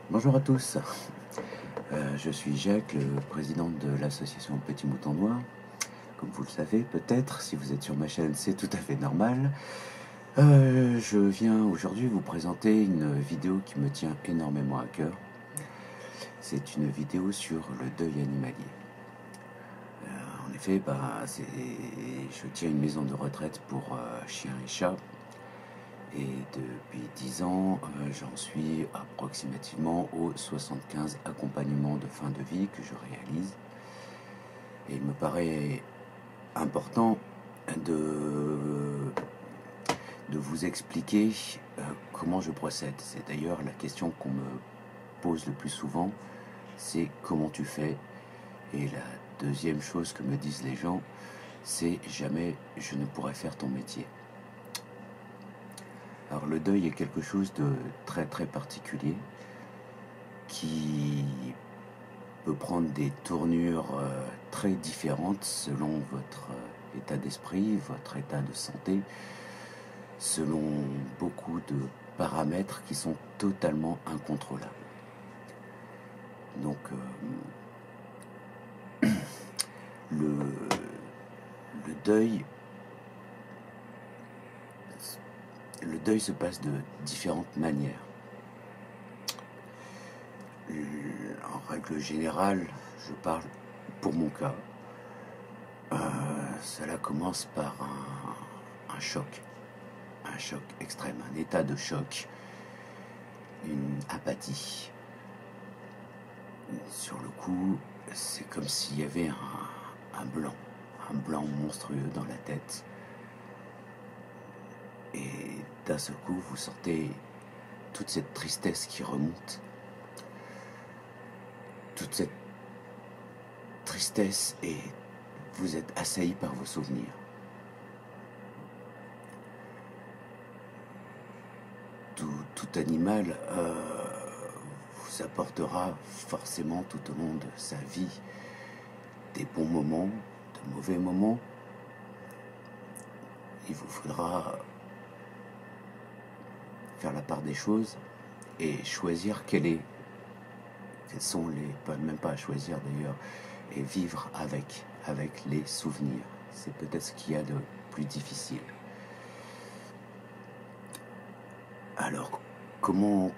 Bonjour à tous, je suis Jacques, le président de l'association Petit Mouton Noir. Comme vous le savez peut-être, si vous êtes sur ma chaîne, c'est tout à fait normal. Je viens aujourd'hui vous présenter une vidéo qui me tient énormément à cœur. C'est une vidéo sur le deuil animalier. En effet, je tiens une maison de retraite pour chiens et chats. Et depuis 10 ans, j'en suis approximativement aux 75 accompagnements de fin de vie que je réalise. Et il me paraît important de vous expliquer comment je procède. C'est d'ailleurs la question qu'on me pose le plus souvent, c'est comment tu fais. Et la deuxième chose que me disent les gens, c'est jamais je ne pourrai faire ton métier. Alors le deuil est quelque chose de très très particulier qui peut prendre des tournures très différentes selon votre état d'esprit, votre état de santé, selon beaucoup de paramètres qui sont totalement incontrôlables. Donc le deuil se passe de différentes manières. En règle générale, je parle pour mon cas, cela commence par un choc extrême, un état de choc, une apathie. Sur le coup, c'est comme s'il y avait un blanc monstrueux dans la tête. Et d'un seul coup, vous sentez toute cette tristesse qui remonte, toute cette tristesse, et vous êtes assailli par vos souvenirs. Tout animal vous apportera forcément tout au long de sa vie des bons moments, de mauvais moments. Il vous faudra faire la part des choses et choisir quels sont même pas à choisir d'ailleurs, et vivre avec les souvenirs. C'est peut-être ce qu'il y a de plus difficile. Alors, comment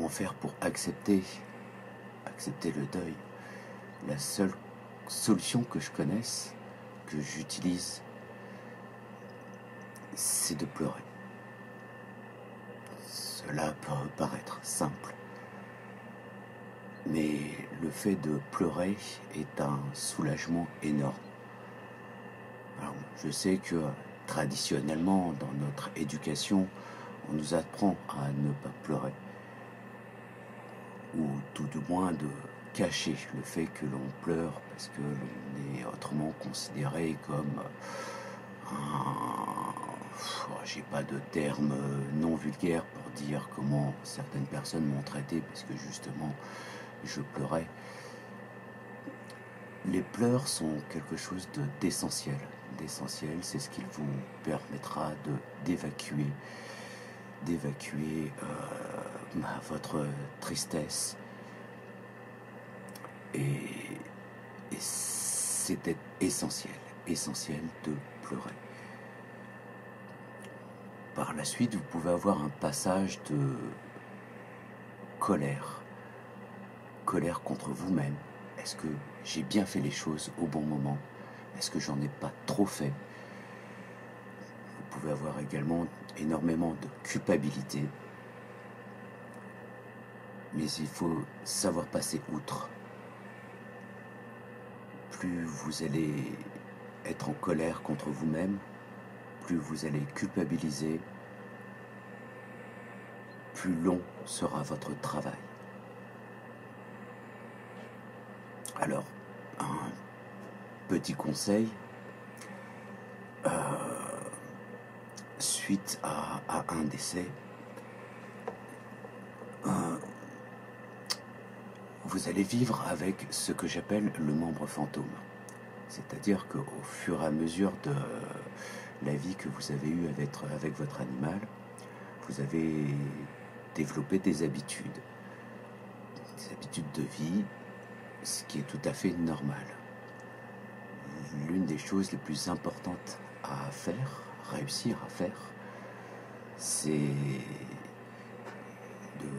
faire pour accepter le deuil? La seule solution que je connaisse, que j'utilise, c'est de pleurer. Cela peut paraître simple, mais le fait de pleurer est un soulagement énorme. Alors, je sais que traditionnellement, dans notre éducation, on nous apprend à ne pas pleurer, ou tout du moins de cacher le fait que l'on pleure parce que l'on est autrement considéré comme j'ai pas de terme non vulgaire pour dire comment certaines personnes m'ont traité parce que justement je pleurais. Les pleurs sont quelque chose d'essentiel. C'est ce qui vous permettra d'évacuer votre tristesse. Et c'était essentiel de pleurer. Par la suite, vous pouvez avoir un passage de colère contre vous-même. Est-ce que j'ai bien fait les choses au bon moment? Est-ce que j'en ai pas trop fait? Vous pouvez avoir également énormément de culpabilité. Mais il faut savoir passer outre. Plus vous allez être en colère contre vous-même, plus vous allez culpabiliser, plus long sera votre travail. Alors, un petit conseil, suite à un décès, vous allez vivre avec ce que j'appelle le membre fantôme. C'est-à-dire qu'au fur et à mesure de la vie que vous avez eue avec votre animal, vous avez développer des habitudes de vie, ce qui est tout à fait normal. L'une des choses les plus importantes à faire, réussir à faire, c'est de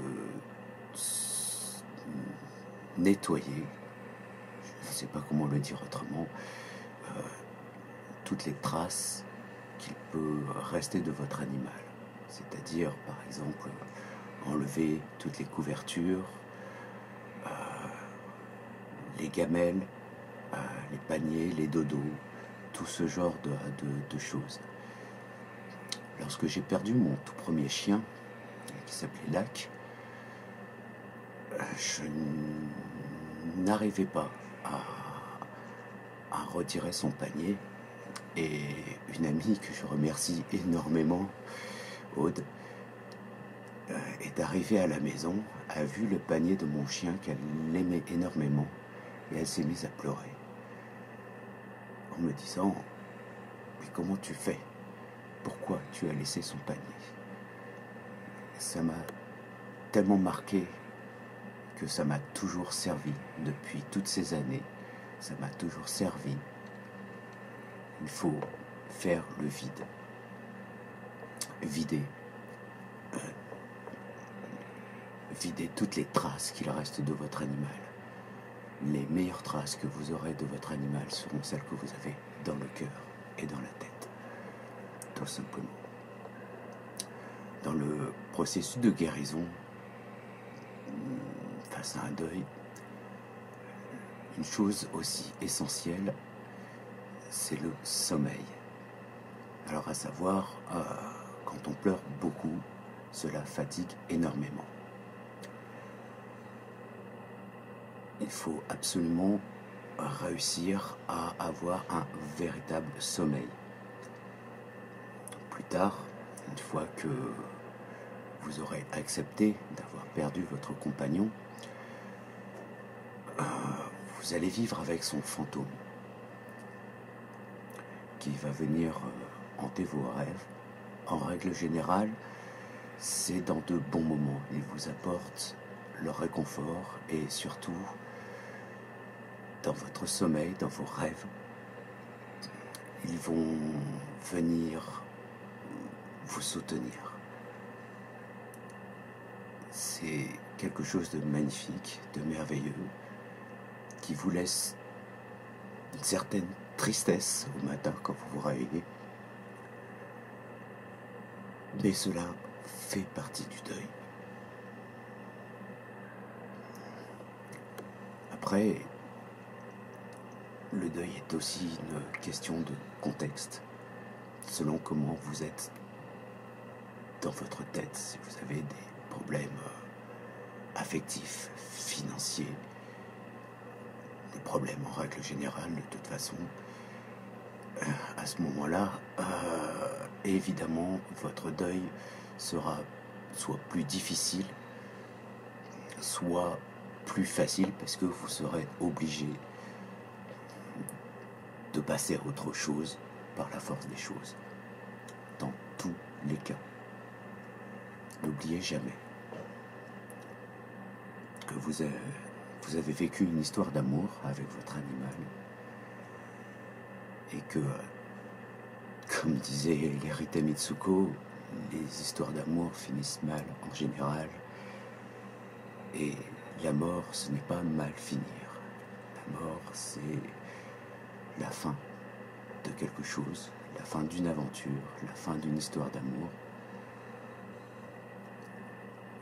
nettoyer, je ne sais pas comment le dire autrement, toutes les traces qu'il peut rester de votre animal. C'est-à-dire, par exemple, enlever toutes les couvertures, les gamelles, les paniers, les dodos, tout ce genre de choses. Lorsque j'ai perdu mon tout premier chien, qui s'appelait Lac, je n'arrivais pas à retirer son panier, et une amie que je remercie énormément, Aude, est arrivée à la maison, a vu le panier de mon chien qu'elle aimait énormément, et elle s'est mise à pleurer en me disant: mais comment tu fais? Pourquoi tu as laissé son panier? Ça m'a tellement marqué que ça m'a toujours servi depuis toutes ces années. Ça m'a toujours servi. Il faut faire le vide. Vider toutes les traces qu'il reste de votre animal. Les meilleures traces que vous aurez de votre animal seront celles que vous avez dans le cœur et dans la tête. Tout simplement. Dans le processus de guérison, face à un deuil, une chose aussi essentielle, c'est le sommeil. Alors à savoir, quand on pleure beaucoup, cela fatigue énormément. Il faut absolument réussir à avoir un véritable sommeil. Plus tard, une fois que vous aurez accepté d'avoir perdu votre compagnon, vous allez vivre avec son fantôme qui va venir hanter vos rêves. En règle générale, c'est dans de bons moments. Il vous apporte le réconfort et surtout dans votre sommeil, dans vos rêves, ils vont venir vous soutenir. C'est quelque chose de magnifique, de merveilleux, qui vous laisse une certaine tristesse au matin quand vous vous réveillez. Mais cela fait partie du deuil. Après, le deuil est aussi une question de contexte, selon comment vous êtes dans votre tête, si vous avez des problèmes affectifs, financiers, des problèmes en règle générale, de toute façon, à ce moment-là, évidemment, votre deuil sera soit plus difficile, soit plus facile, parce que vous serez obligé de passer à autre chose par la force des choses. Dans tous les cas. N'oubliez jamais que vous avez vécu une histoire d'amour avec votre animal et que, comme disait Lerita Mitsuko, les histoires d'amour finissent mal en général, et la mort, ce n'est pas mal finir. La mort, c'est la fin de quelque chose, la fin d'une aventure, la fin d'une histoire d'amour.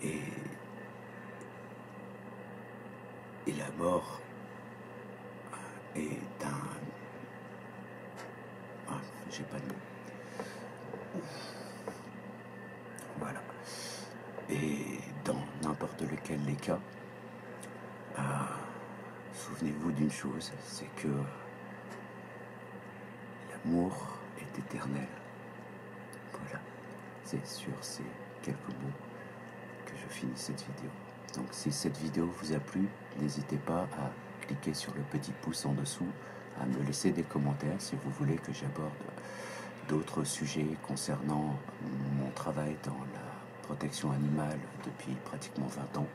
Et la mort est j'ai pas de mots. Voilà. Et dans n'importe lequel des cas, souvenez-vous d'une chose, c'est que l'amour est éternel. Voilà. C'est sur ces quelques mots que je finis cette vidéo. Donc si cette vidéo vous a plu, n'hésitez pas à cliquer sur le petit pouce en dessous, à me laisser des commentaires si vous voulez que j'aborde d'autres sujets concernant mon travail dans la protection animale depuis pratiquement 20 ans.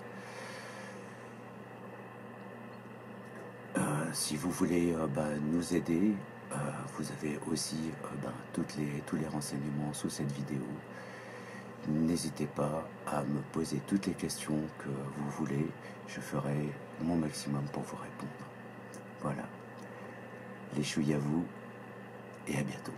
Si vous voulez nous aider, vous avez aussi tous les renseignements sous cette vidéo. N'hésitez pas à me poser toutes les questions que vous voulez. Je ferai mon maximum pour vous répondre. Voilà. Les chouilles à vous et à bientôt.